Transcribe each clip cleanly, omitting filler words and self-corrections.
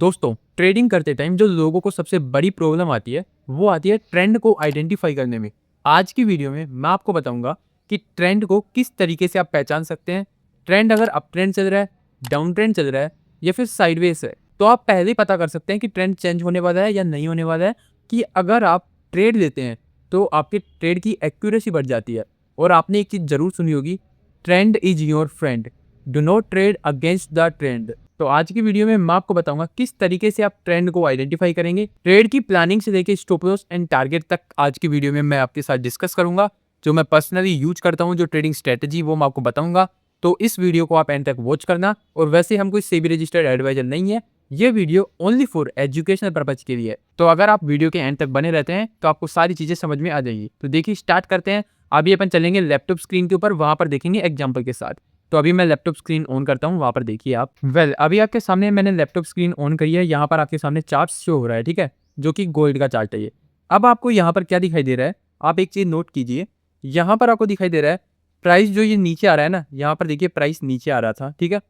दोस्तों, ट्रेडिंग करते टाइम जो लोगों को सबसे बड़ी प्रॉब्लम आती है वो आती है ट्रेंड को आइडेंटिफाई करने में। आज की वीडियो में मैं आपको बताऊंगा कि ट्रेंड को किस तरीके से आप पहचान सकते हैं। ट्रेंड अगर अप ट्रेंड चल रहा है, डाउन ट्रेंड चल रहा है या फिर साइडवेज है, तो आप पहले ही पता कर सकते हैं कि ट्रेंड चेंज होने वाला है या नहीं होने वाला है। कि अगर आप ट्रेड लेते हैं तो आपके ट्रेड की एक्यूरेसी बढ़ जाती है। और आपने एक चीज़ जरूर सुनी होगी, trend is your friend, do not trade against the trend. तो आज की वीडियो में मैं आपको बताऊंगा किस तरीके से आप ट्रेंड को आइडेंटिफाई करेंगे। ट्रेड की प्लानिंग से लेकर स्टॉप लॉस एंड टारगेट तक आज की वीडियो में मैं आपके साथ डिस्कस करूंगा। जो मैं पर्सनली यूज करता हूं, जो ट्रेडिंग स्ट्रेटजी, वो मैं आपको बताऊंगा। तो इस वीडियो को आप एंड तक वॉच करना। और वैसे हम कोई सेबी रजिस्टर्ड एडवाइजर नहीं है, ये video only for educational purpose के लिए है। तो अगर आप वीडियो के एंड तक बने रहते हैं तो आपको सारी चीजें समझ में आ जाएगी। तो देखिए, स्टार्ट करते हैं। अभी अपन चलेंगे लैपटॉप स्क्रीन के ऊपर, वहां पर देखेंगे एग्जाम्पल के साथ। तो अभी मैं लैपटॉप स्क्रीन ऑन करता हूँ, वहां पर देखिए आप। अभी आपके सामने मैंने लैपटॉप स्क्रीन ऑन करी है। यहाँ पर आपके सामने चार्ट शो हो रहा है, ठीक है, जो कि गोल्ड का चार्ट है ये। अब आपको यहाँ पर क्या दिखाई दे रहा है, आप एक चीज नोट कीजिए। यहाँ पर आपको दिखाई दे रहा है प्राइस जो ये नीचे आ रहा है ना, यहाँ पर देखिए प्राइस नीचे आ रहा था, ठीक है,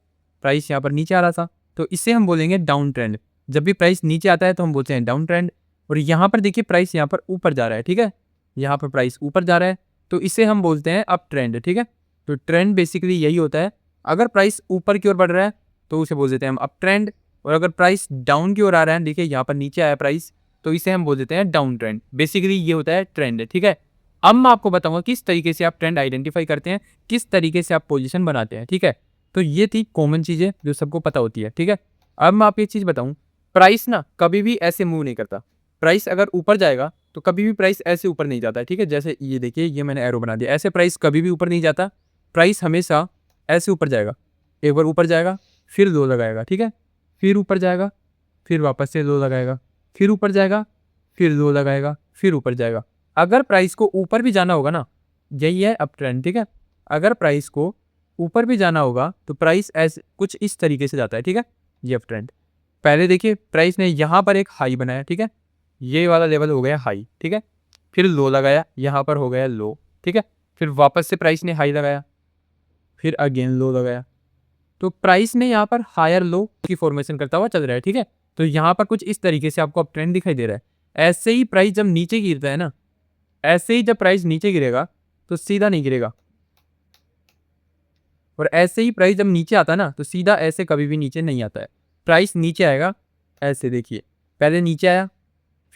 प्राइस यहाँ पर नीचे आ रहा था। तो इससे हम बोलेंगे डाउन ट्रेंड। जब भी प्राइस नीचे आता है तो हम बोलते हैं डाउन ट्रेंड। और यहाँ पर देखिए प्राइस यहाँ पर ऊपर जा रहा है, ठीक है, यहाँ पर प्राइस ऊपर जा रहा है, तो इसे हम बोलते हैं अप ट्रेंड, ठीक है। तो ट्रेंड बेसिकली यही होता है, अगर प्राइस ऊपर की ओर बढ़ रहा है तो उसे बोल देते हैं हम अप ट्रेंड। और अगर प्राइस डाउन की ओर आ रहा है, देखिए यहाँ पर नीचे आया प्राइस, तो इसे हम बोल देते हैं डाउन ट्रेंड। बेसिकली ये होता है ट्रेंड, ठीक है। अब मैं आपको बताऊंगा किस तरीके से आप ट्रेंड आइडेंटिफाई करते हैं, किस तरीके से आप पोजीशन बनाते हैं, ठीक है। तो ये थी कॉमन चीजें जो सबको पता होती है, ठीक है। अब मैं आपको एक चीज बताऊं, प्राइस ना कभी भी ऐसे मूव नहीं करता। प्राइस अगर ऊपर जाएगा तो कभी भी प्राइस ऐसे ऊपर नहीं जाता है, ठीक है। जैसे ये देखिए, ये मैंने एरो बना दिया, ऐसे प्राइस कभी भी ऊपर नहीं जाता। प्राइस हमेशा ऐसे ऊपर जाएगा, एक बार ऊपर जाएगा, फिर लो लगाएगा, ठीक है, फिर ऊपर जाएगा, फिर वापस से लो लगाएगा, फिर ऊपर जाएगा, फिर लो लगाएगा, फिर ऊपर जाएगा। अगर प्राइस को ऊपर भी जाना होगा ना, यही है अप ट्रेंड, ठीक है। अगर प्राइस को ऊपर भी जाना होगा तो प्राइस ऐसे कुछ इस तरीके से जाता है, ठीक है, ये अप ट्रेंड। पहले देखिए प्राइस ने यहाँ पर एक हाई बनाया, ठीक है, ये वाला लेवल हो गया हाई, ठीक है, फिर लो लगाया, यहाँ पर हो गया लो, ठीक है, फिर वापस से प्राइस ने हाई लगाया, फिर अगेन लो लगाया। तो प्राइस ने यहाँ पर हायर लो की फॉर्मेशन करता हुआ चल रहा है, ठीक है। तो यहाँ पर कुछ इस तरीके से आपको अप ट्रेंड दिखाई दे रहा है। ऐसे ही प्राइस जब नीचे गिरता है ना, ऐसे ही जब प्राइस नीचे गिरेगा तो सीधा नहीं गिरेगा। और ऐसे ही प्राइस जब नीचे आता है ना, तो सीधा ऐसे कभी भी नीचे नहीं आता है। प्राइस नीचे आएगा ऐसे, देखिए पहले नीचे आया,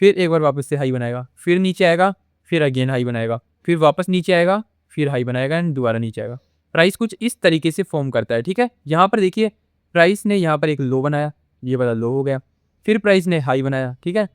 फिर एक बार वापस से हाई बनाएगा, फिर नीचे आएगा, फिर अगेन हाई बनाएगा, फिर वापस नीचे आएगा, फिर हाई बनाएगा एंड दोबारा नीचे आएगा। प्राइस कुछ इस तरीके से फॉर्म करता है, ठीक है। यहाँ पर देखिए प्राइस ने यहाँ पर एक लो बनाया, ये वाला लो हो गया, फिर प्राइस ने हाई बनाया, ठीक है,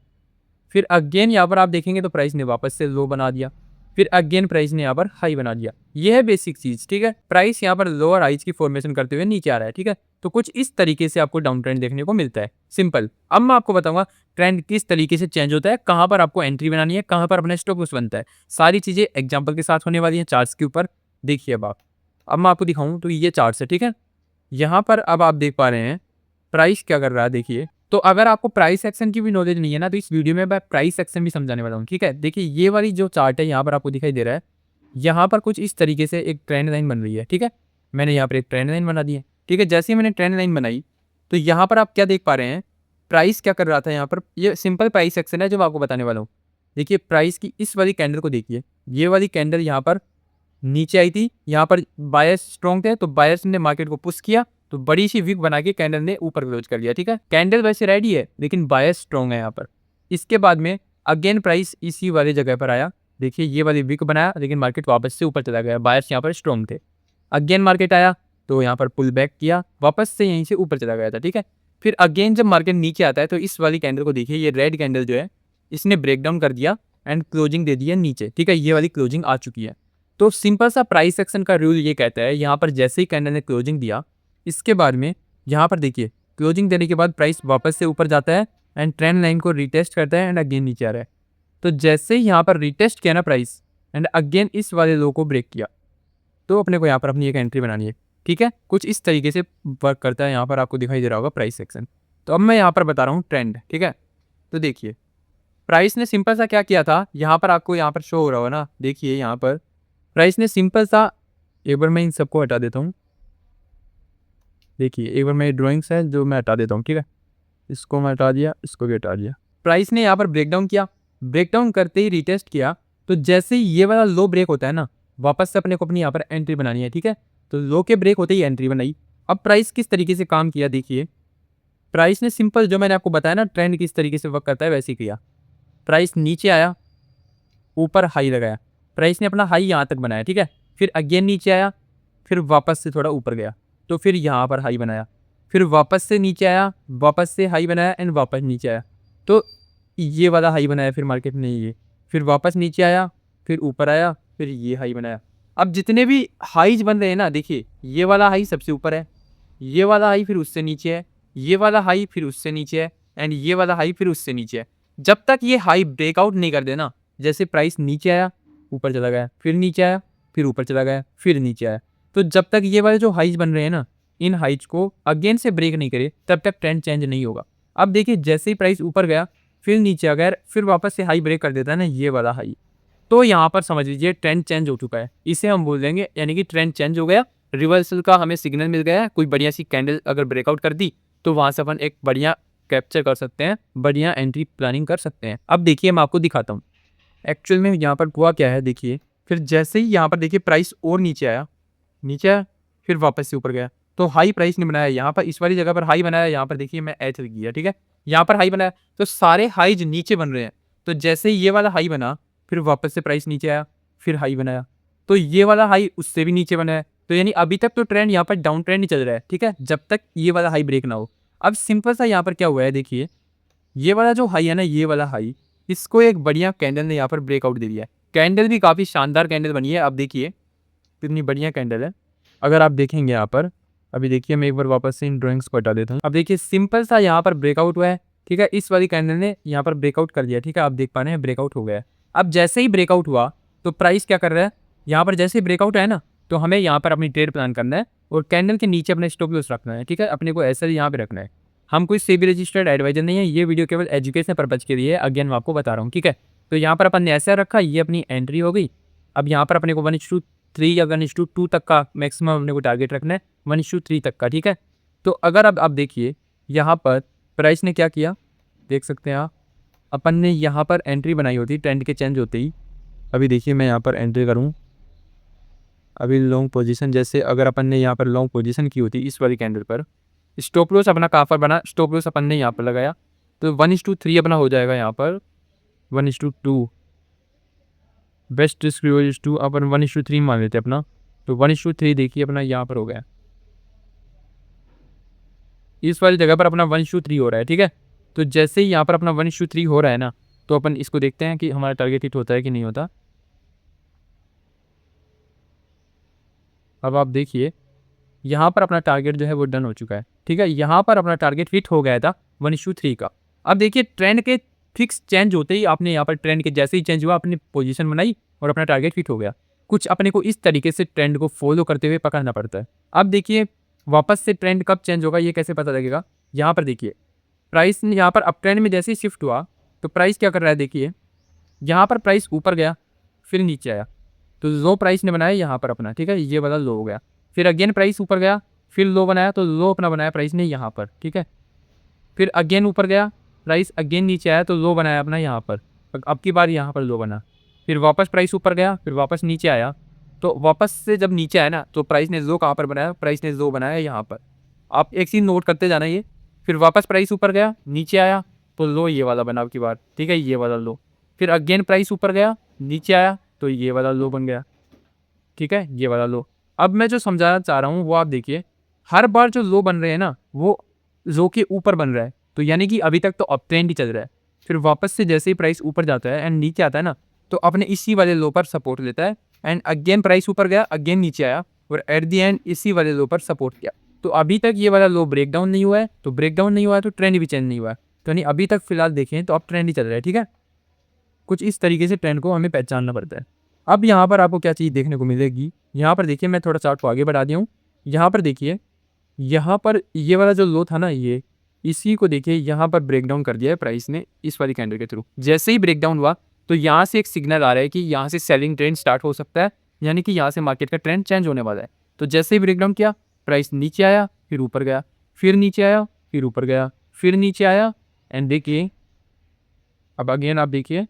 फिर अगेन यहाँ पर आप देखेंगे तो प्राइस ने वापस से लो बना दिया, फिर अगेन प्राइस ने यहाँ पर हाई बना दिया। ये है बेसिक चीज, ठीक है। प्राइस यहाँ पर लोअर हाइज की फॉर्मेशन करते हुए नीचे आ रहा है, ठीक है। तो कुछ इस तरीके से आपको डाउन ट्रेंड देखने को मिलता है, सिंपल। अब मैं आपको बताऊंगा ट्रेंड किस तरीके से चेंज होता है, कहाँ पर आपको एंट्री बनानी है, कहाँ पर अपना स्टॉप लॉस बनता है। सारी चीजें एग्जाम्पल के साथ होने वाली है चार्ट्स के ऊपर। देखिए अब मैं आपको दिखाऊं तो ये चार्ट्स है, ठीक है। यहाँ पर अब आप देख पा रहे हैं प्राइस क्या कर रहा है, देखिए। तो अगर आपको प्राइस एक्शन की भी नॉलेज नहीं है ना, तो इस वीडियो में मैं प्राइस एक्शन भी समझाने वाला हूँ, ठीक है। देखिए ये वाली जो चार्ट है यहाँ पर आपको दिखाई दे रहा है, यहाँ पर कुछ इस तरीके से एक ट्रेंड लाइन बन रही है, ठीक है। मैंने यहाँ पर एक ट्रेंड लाइन बना दी है, ठीक है। जैसे ही मैंने ट्रेंड लाइन बनाई तो यहाँ पर आप क्या देख पा रहे हैं, प्राइस क्या कर रहा था यहाँ पर। ये सिंपल प्राइस एक्शन है जो मैं आपको बताने वाला हूँ। देखिए प्राइस की इस वाली कैंडल को देखिए, ये वाली कैंडल यहाँ पर नीचे आई थी, यहाँ पर बायर्स स्ट्रॉन्ग थे तो बायर्स ने मार्केट को पुश किया, तो बड़ी सी विक बना के कैंडल ने ऊपर क्लोज कर लिया, ठीक है। कैंडल वैसे रेडी है लेकिन बायर्स स्ट्रॉन्ग है यहाँ पर। इसके बाद में अगेन प्राइस इसी वाली जगह पर आया, देखिए ये वाली विक बनाया, लेकिन मार्केट वापस से ऊपर चला गया, बायर्स यहाँ पर स्ट्रॉन्ग थे। अगेन मार्केट आया तो यहाँ पर पुल बैक किया, वापस से यहीं से ऊपर चला गया था, ठीक है। फिर अगेन जब मार्केट नीचे आता है तो इस वाली कैंडल को देखिए, ये रेड कैंडल जो है इसने ब्रेक डाउन कर दिया एंड क्लोजिंग दे दी है नीचे, ठीक है। ये वाली क्लोजिंग आ चुकी है। तो सिंपल सा प्राइस एक्शन का रूल ये कहता है, यहाँ पर जैसे ही कैंडल ने क्लोजिंग दिया, इसके बाद में यहाँ पर देखिए क्लोजिंग देने के बाद प्राइस वापस से ऊपर जाता है एंड ट्रेंड लाइन को रिटेस्ट करता है एंड अगेन नीचे आ रहा है। तो जैसे ही यहाँ पर रिटेस्ट किया ना प्राइस एंड अगेन इस वाले लो को ब्रेक किया, तो अपने को यहाँ पर अपनी एक एंट्री बनानी है, ठीक है। कुछ इस तरीके से वर्क करता है, यहाँ पर आपको दिखाई दे रहा होगा प्राइस एक्शन। तो अब मैं यहाँ पर बता रहा हूँ ट्रेंड, ठीक है। तो देखिए प्राइस ने सिंपल सा क्या किया था, यहाँ पर आपको यहाँ पर शो हो रहा होगा ना, देखिए यहाँ पर प्राइस ने सिंपल सा, एक बार मैं इन सबको हटा देता हूँ, देखिए एक बार मेरी ड्राइंग्स है जो मैं हटा देता हूँ, ठीक है। इसको मैं हटा दिया, इसको भी हटा दिया। प्राइस ने यहाँ पर ब्रेकडाउन किया, ब्रेकडाउन करते ही रिटेस्ट किया, तो जैसे ही ये वाला लो ब्रेक होता है ना, वापस से अपने को अपनी यहाँ पर एंट्री बनानी है, ठीक है। तो लो के ब्रेक होते ही एंट्री बनाई। अब प्राइस किस तरीके से काम किया देखिए, प्राइस ने सिंपल जो मैंने आपको बताया ना ट्रेंड किस तरीके से वर्क करता है वैसे ही किया। प्राइस नीचे आया, ऊपर हाई लगाया, प्राइस ने अपना हाई यहाँ तक बनाया, ठीक है। फिर अगेन नीचे आया, फिर वापस से थोड़ा ऊपर गया, तो फिर यहाँ पर हाई बनाया, फिर वापस से नीचे आया, वापस से हाई बनाया एंड वापस नीचे आया, तो ये वाला हाई बनाया फिर मार्केट ने ये, फिर वापस नीचे आया, फिर ऊपर आया, फिर ये हाई बनाया। अब जितने भी हाईज बन रहे हैं ना, देखिए ये वाला हाई सबसे ऊपर है, ये वाला हाई फिर उससे नीचे है, ये वाला हाई फिर उससे नीचे है एंड ये वाला हाई फिर उससे नीचे है। जब तक ये हाई ब्रेकआउट नहीं कर देना, जैसे प्राइस नीचे आया, ऊपर चला गया, फिर नीचे आया, फिर ऊपर चला गया, फिर नीचे आया, तो जब तक ये वाले जो हाइज बन रहे हैं ना, इन हाइज को अगेन से ब्रेक नहीं करे तब तक ट्रेंड चेंज नहीं होगा। अब देखिए जैसे ही प्राइस ऊपर गया, फिर नीचे आ गया, फिर वापस से हाई ब्रेक कर देता है ना ये वाला हाई, तो यहाँ पर समझ लीजिए ट्रेंड चेंज हो चुका है, इसे हम बोल देंगे यानी कि ट्रेंड चेंज हो गया, रिवर्सल का हमें सिग्नल मिल गया है। कोई बढ़िया सी कैंडल अगर ब्रेकआउट कर दी तो वहाँ से अपन एक बढ़िया कैप्चर कर सकते हैं, बढ़िया एंट्री प्लानिंग कर सकते हैं। अब देखिए मैं आपको दिखाता हूँ एक्चुअल में यहाँ पर हुआ क्या है। देखिए फिर जैसे ही यहाँ पर देखिए प्राइस और नीचे आया, फिर वापस से ऊपर गया, तो हाई प्राइस ने बनाया यहाँ पर, इस वाली जगह पर हाई बनाया, यहाँ पर देखिए मैं एच लिख दिया, ठीक है। यहाँ पर हाई बनाया, तो सारे हाईज नीचे बन रहे हैं, तो जैसे ही ये वाला हाई बना, फिर वापस से प्राइस नीचे आया, फिर हाई बनाया, तो ये वाला हाई उससे भी नीचे बना है, तो यानी अभी तक तो ट्रेंड यहाँ पर डाउन ट्रेंड ही चल रहा है, ठीक है, जब तक ये वाला हाई ब्रेक ना हो। अब सिंपल सा यहाँ पर क्या हुआ है, देखिए ये वाला जो हाई है ना, ये वाला हाई, इसको एक बढ़िया कैंडल ने यहाँ पर ब्रेकआउट दे दिया है। कैंडल भी काफ़ी शानदार कैंडल बनी है, अब देखिए कितनी बढ़िया कैंडल है। अगर आप देखेंगे यहाँ पर, अभी देखिए मैं एक बार वापस से इन ड्राइंग्स को हटा देता हूँ। अब देखिए सिंपल सा यहाँ पर ब्रेकआउट हुआ है, ठीक है, इस वाली कैंडल ने यहाँ पर ब्रेकआउट कर दिया, ठीक है, आप देख पा रहे हैं ब्रेकआउट हो गया है। अब जैसे ही ब्रेकआउट हुआ तो प्राइस क्या कर रहा है, यहाँ पर जैसे ही ब्रेकआउट है ना, तो हमें यहाँ पर अपनी ट्रेड प्लान करना है और कैंडल के नीचे अपने स्टॉप लॉस रखना है, ठीक है, अपने को ऐसा यहाँ पे रखना है। हम कोई सेबी रजिस्टर्ड एडवाइजर नहीं है, ये वीडियो केवल एजुकेशन पर्पज के लिए है, अगेन मैं आपको बता रहा हूँ, ठीक है। तो यहाँ पर अपन ने ऐसा रखा, ये अपनी एंट्री हो गई। अब यहाँ पर अपने को 1:3 या 1:2 तक का मैक्सिमम अपने को टारगेट रखना है, 1:3 तक का, ठीक है। तो अगर अब आप देखिए यहाँ पर प्राइस ने क्या किया, देख सकते हैं आप, अपन ने यहाँ पर एंट्री बनाई होती ट्रेंड के चेंज होते ही। अभी देखिए मैं यहाँ पर एंट्री करूँ, अभी लॉन्ग पोजीशन, जैसे अगर अपन ने यहाँ पर लॉन्ग पोजीशन की होती इस वाली कैंडल पर, स्टॉप लॉस अपना कहाँ पर बना, स्टॉप लॉस अपन ने यहाँ पर लगाया, तो 1:3 अपना हो जाएगा यहाँ पर, 1:2 बेस्ट रिस्क रिवॉर्ड इज 2, अपन 1:3 मान लेते अपना, तो 1:3 देखिए अपना यहाँ पर हो गया, इस वाली जगह पर अपना 1:3 हो रहा है, ठीक है। तो जैसे ही यहाँ पर अपना 1:3 हो रहा है ना, तो अपन इसको देखते हैं कि हमारा टारगेट हिट होता है कि नहीं होता। अब आप देखिए यहाँ पर अपना टारगेट जो है वो डन हो चुका है, ठीक है, यहाँ पर अपना टारगेट हिट हो गया था 1:3 का। अब देखिए ट्रेंड के फिक्स चेंज होते ही आपने यहाँ पर ट्रेंड के जैसे ही चेंज हुआ अपनी पोजीशन बनाई और अपना टारगेट हिट हो गया। कुछ अपने को इस तरीके से ट्रेंड को फॉलो करते हुए पकड़ना पड़ता है। अब देखिए वापस से ट्रेंड कब चेंज होगा ये कैसे पता लगेगा, यहाँ पर देखिए प्राइस यहाँ पर अप ट्रेंड में जैसे ही शिफ्ट हुआ तो प्राइस क्या कर रहा है, देखिए यहाँ पर प्राइस ऊपर गया, फिर नीचे आया, तो लो प्राइस ने बनाया यहाँ पर अपना, ठीक है, ये वाला लो हो गया, फिर अगेन प्राइस ऊपर गया, फिर लो बनाया, तो लो अपना बनाया प्राइस ने यहाँ पर, ठीक है, फिर अगेन ऊपर गया प्राइस, अगेन नीचे आया तो लो बनाया अपना यहाँ पर, अब की बार यहाँ पर लो बना, फिर वापस प्राइस ऊपर गया, फिर वापस नीचे आया, तो वापस से जब नीचे आया ना तो प्राइस ने लो कहाँ पर बनाया, प्राइस ने लो बनाया यहाँ पर। आप एक चीज़ नोट करते जाना ये, फिर वापस प्राइस ऊपर गया, नीचे आया तो लो ये वाला बना अब की बार, ठीक है, ये वाला लो, फिर अगेन प्राइस ऊपर गया, नीचे आया तो ये वाला लो बन गया, ठीक है, ये वाला लो। अब मैं जो समझाना चाह रहा हूँ वो आप देखिए, हर बार जो लो बन रहे हैं ना वो लो के ऊपर बन रहा है, तो यानी कि अभी तक तो अप ट्रेंड ही चल रहा है, फिर वापस से जैसे ही प्राइस ऊपर जाता है एंड नीचे आता है ना तो अपने इसी वाले लो पर सपोर्ट लेता है एंड अगेन प्राइस ऊपर गया, अगेन नीचे आया और एट दी एंड इसी वाले लो पर सपोर्ट किया। तो अभी तक ये वाला लो ब्रेक डाउन नहीं हुआ है, तो ब्रेक डाउन नहीं हुआ है तो ट्रेंड भी चेंज नहीं हुआ है, तो यानी अभी तक फिलहाल देखें तो अब ट्रेंड ही चल रहा है, ठीक है। कुछ इस तरीके से ट्रेंड को हमें पहचानना पड़ता है। अब यहाँ पर आपको क्या चीज़ देखने को मिलेगी, यहाँ पर देखिए मैं थोड़ा चार्ट को आगे बढ़ा दिया हूँ, यहाँ पर देखिए यहाँ पर ये वाला जो लो था ना ये, इसी को देखिए यहाँ पर ब्रेकडाउन कर दिया है प्राइस ने इस वाली कैंडल के थ्रू। जैसे ही ब्रेकडाउन हुआ तो यहाँ से एक सिग्नल आ रहा है कि यहाँ से सेलिंग ट्रेंड स्टार्ट हो सकता है, यानी कि यहाँ से मार्केट का ट्रेंड चेंज होने वाला है। तो जैसे ही ब्रेकडाउन किया प्राइस नीचे आया, फिर ऊपर गया, फिर नीचे आया, फिर ऊपर गया, फिर नीचे आया एंड देखिए अब अगेन आप देखिए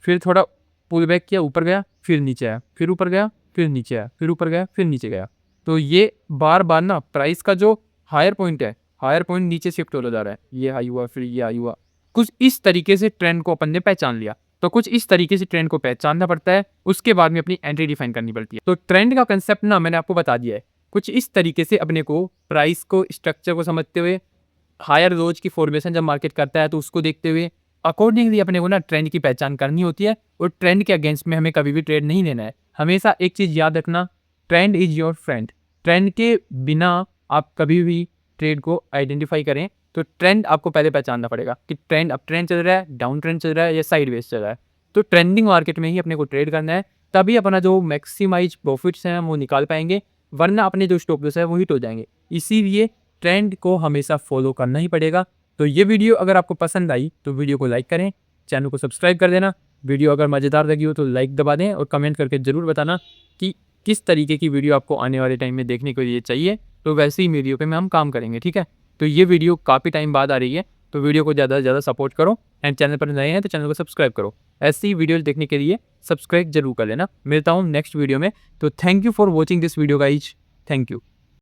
फिर थोड़ा पुल बैक किया, ऊपर गया, फिर नीचे आया, फिर ऊपर गया, फिर नीचे आया, फिर ऊपर गया, फिर नीचे गया। तो ये बार बार ना प्राइस का जो हायर पॉइंट है, हायर पॉइंट नीचे शिफ्ट होता जा रहा है। ये हाई हुआ, फिर ये हाई हुआ। कुछ इस तरीके से ट्रेंड को अपन ने पहचान लिया। तो कुछ इस तरीके से ट्रेंड को पहचानना पड़ता है, उसके बाद में अपनी एंट्री डिफाइन करनी पड़ती है। तो ट्रेंड का कंसेप्ट ना मैंने आपको बता दिया है। कुछ इस तरीके से अपने को प्राइस को, स्ट्रक्चर को समझते हुए, हायर लोज की फॉर्मेशन जब मार्केट करता है तो उसको देखते हुए अकॉर्डिंगली अपने को ना ट्रेंड की पहचान करनी होती है। और ट्रेंड के अगेंस्ट में हमें कभी भी ट्रेड नहीं लेना है। हमेशा एक चीज़ याद रखना, trend is your friend. Trend के बिना आप कभी भी ट्रेड को आइडेंटिफाई करें तो ट्रेंड आपको पहले पहचानना पड़ेगा कि ट्रेंड अप ट्रेंड चल रहा है, डाउन ट्रेंड चल रहा है या साइड वेज चल रहा है। तो ट्रेंडिंग मार्केट में ही अपने को ट्रेड करना है, तभी अपना जो मैक्सिमाइज प्रॉफिट्स हैं वो निकाल पाएंगे, वरना अपने जो स्टॉप लॉस है वो हिट हो जाएंगे। इसीलिए ट्रेंड को हमेशा फॉलो करना ही पड़ेगा। तो ये वीडियो अगर आपको पसंद आई तो वीडियो को लाइक करें, चैनल को सब्सक्राइब कर देना। वीडियो अगर मज़ेदार लगी हो तो लाइक दबा दें और कमेंट करके ज़रूर बताना कि किस तरीके की वीडियो आपको आने वाले टाइम में देखने के लिए चाहिए। तो वैसे ही वीडियो पे हम काम करेंगे, ठीक है। तो ये वीडियो काफ़ी टाइम बाद आ रही है, तो वीडियो को ज़्यादा से ज़्यादा सपोर्ट करो एंड चैनल पर नए हैं तो चैनल को सब्सक्राइब करो। ऐसी वीडियो देखने के लिए सब्सक्राइब जरूर कर लेना। मिलता हूँ नेक्स्ट वीडियो में। तो thank you for watching this video guys, thank you.